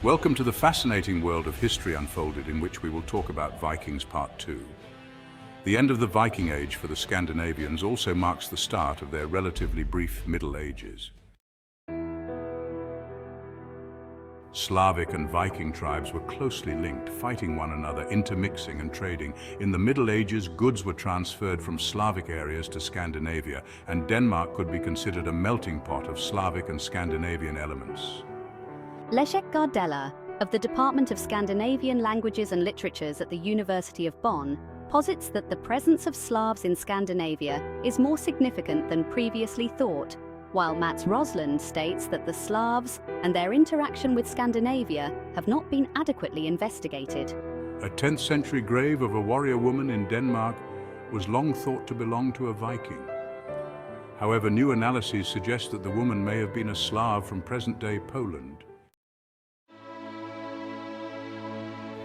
Welcome to the fascinating world of history unfolded, in which we will talk about Vikings Part 2. The end of the Viking Age for the Scandinavians also marks the start of their relatively brief Middle Ages. Slavic and Viking tribes were closely linked, fighting one another, intermixing and trading. In the Middle Ages, goods were transferred from Slavic areas to Scandinavia, and Denmark could be considered a melting pot of Slavic and Scandinavian elements. Leszek Gardella, of the Department of Scandinavian Languages and Literatures at the University of Bonn, posits that the presence of Slavs in Scandinavia is more significant than previously thought, while Mats Rosland states that the Slavs and their interaction with Scandinavia have not been adequately investigated. A 10th century grave of a warrior woman in Denmark was long thought to belong to a Viking. However, new analyses suggest that the woman may have been a Slav from present-day Poland.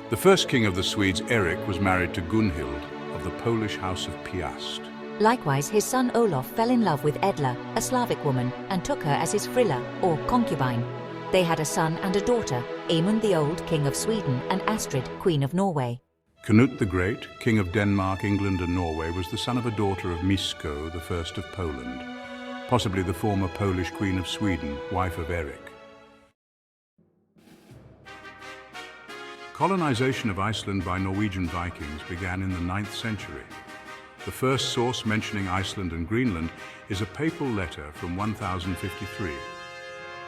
The first king of the Swedes, Erik, was married to Gunhild of the Polish house of Piast. Likewise, his son Olaf fell in love with Edla, a Slavic woman, and took her as his frilla, or concubine. They had a son and a daughter, Aemund the Old, king of Sweden, and Astrid, queen of Norway. Canute the Great, king of Denmark, England and Norway, was the son of a daughter of Misko, the first of Poland, possibly the former Polish queen of Sweden, wife of Erik. Colonization of Iceland by Norwegian Vikings began in the 9th century. The first source mentioning Iceland and Greenland is a papal letter from 1053.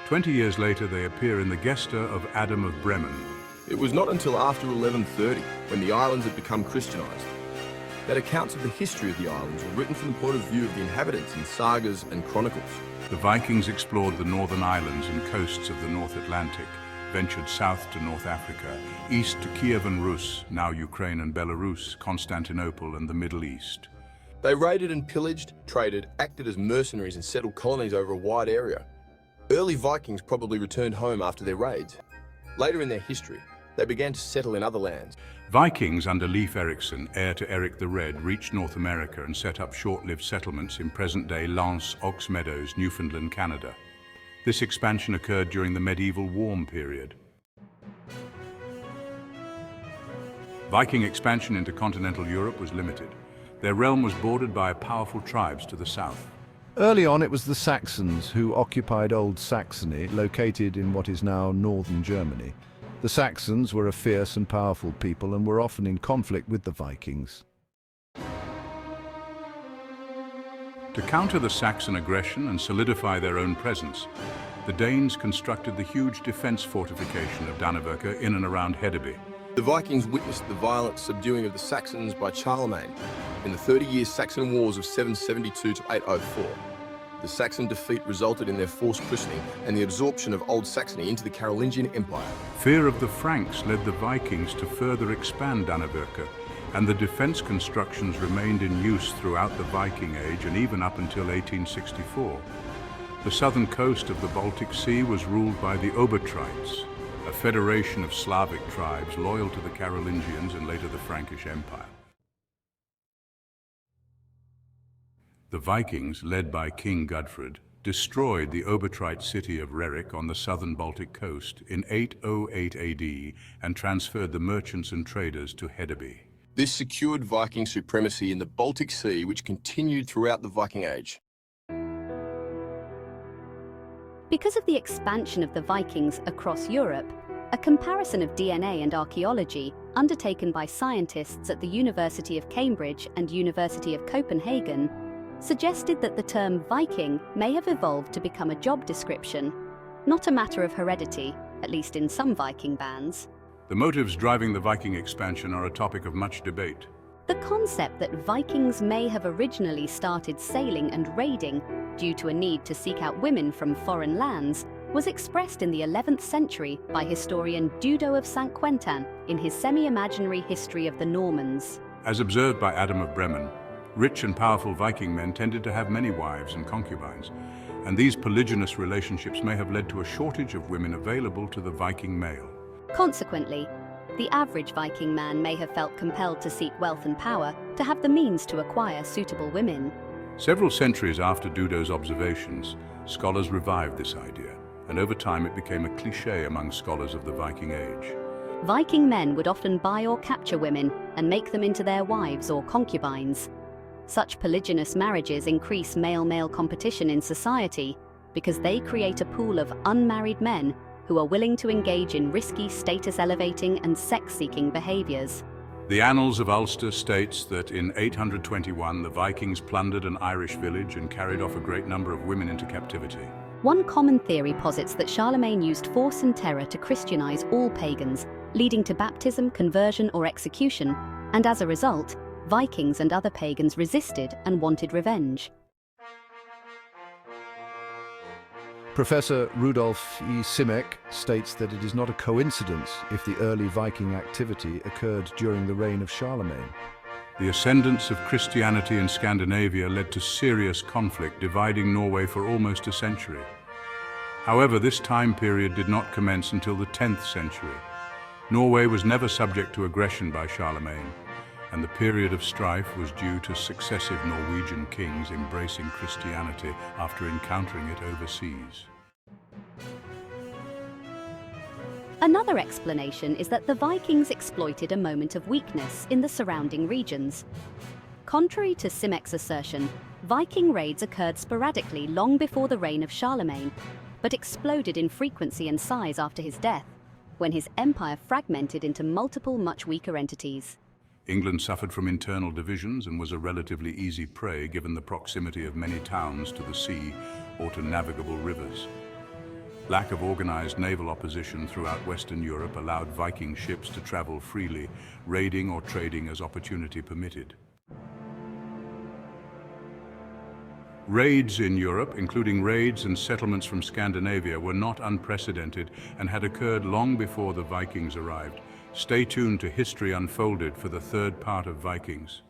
20 years later, they appear in the Gesta of Adam of Bremen. It was not until after 1130, when the islands had become Christianized, that accounts of the history of the islands were written from the point of view of the inhabitants in sagas and chronicles. The Vikings explored the northern islands and coasts of the North Atlantic, ventured south to North Africa, east to Kiev and Rus, now Ukraine and Belarus, Constantinople and the Middle East. They raided and pillaged, traded, acted as mercenaries and settled colonies over a wide area. Early Vikings probably returned home after their raids. Later in their history, they began to settle in other lands. Vikings under Leif Erikson, heir to Eric the Red, reached North America and set up short-lived settlements in present-day Lance, Ox Meadows, Newfoundland, Canada. This expansion occurred during the medieval warm period. Viking expansion into continental Europe was limited. Their realm was bordered by powerful tribes to the south. Early on, it was the Saxons who occupied Old Saxony, located in what is now northern Germany. The Saxons were a fierce and powerful people and were often in conflict with the Vikings. To counter the Saxon aggression and solidify their own presence, the Danes constructed the huge defense fortification of Danevirke in and around Hedeby. The Vikings witnessed the violent subduing of the Saxons by Charlemagne in the 30-year Saxon Wars of 772 to 804. The Saxon defeat resulted in their forced christening and the absorption of Old Saxony into the Carolingian Empire. Fear of the Franks led the Vikings to further expand Danevirke, and the defense constructions remained in use throughout the Viking Age and even up until 1864. The southern coast of the Baltic Sea was ruled by the Obotrites, a federation of Slavic tribes loyal to the Carolingians and later the Frankish Empire. The Vikings, led by King Gudfred, destroyed the Obotrite city of Rerik on the southern Baltic coast in 808 AD and transferred the merchants and traders to Hedeby. This secured Viking supremacy in the Baltic Sea, which continued throughout the Viking Age. Because of the expansion of the Vikings across Europe, a comparison of DNA and archaeology undertaken by scientists at the University of Cambridge and University of Copenhagen suggested that the term Viking may have evolved to become a job description, not a matter of heredity, at least in some Viking bands. The motives driving the Viking expansion are a topic of much debate. The concept that Vikings may have originally started sailing and raiding due to a need to seek out women from foreign lands was expressed in the 11th century by historian Dudo of St. Quentin in his semi-imaginary History of the Normans. As observed by Adam of Bremen, rich and powerful Viking men tended to have many wives and concubines, and these polygynous relationships may have led to a shortage of women available to the Viking male. Consequently, the average Viking man may have felt compelled to seek wealth and power to have the means to acquire suitable women. Several centuries after Dudo's observations, scholars revived this idea. and over time it became a cliché among scholars of the Viking Age. Viking men would often buy or capture women and make them into their wives or concubines. Such polygynous marriages increase male-male competition in society because they create a pool of unmarried men who are willing to engage in risky status-elevating and sex-seeking behaviors. The Annals of Ulster states that in 821 the Vikings plundered an Irish village and carried off a great number of women into captivity. One common theory posits that Charlemagne used force and terror to Christianize all pagans, leading to baptism, conversion, or execution, and as a result, Vikings and other pagans resisted and wanted revenge. Professor Rudolf E. Simek states that it is not a coincidence if the early Viking activity occurred during the reign of Charlemagne. The ascendance of Christianity in Scandinavia led to serious conflict, dividing Norway for almost a century. However, this time period did not commence until the 10th century. Norway was never subject to aggression by Charlemagne, and the period of strife was due to successive Norwegian kings embracing Christianity after encountering it overseas. Another explanation is that the Vikings exploited a moment of weakness in the surrounding regions. Contrary to Simek's assertion, Viking raids occurred sporadically long before the reign of Charlemagne, but exploded in frequency and size after his death, when his empire fragmented into multiple, much weaker entities. England suffered from internal divisions and was a relatively easy prey given the proximity of many towns to the sea or to navigable rivers. Lack of organized naval opposition throughout Western Europe allowed Viking ships to travel freely, raiding or trading as opportunity permitted. Raids in Europe, including raids and settlements from Scandinavia, were not unprecedented and had occurred long before the Vikings arrived. Stay tuned to History Unfolded for the third part of Vikings.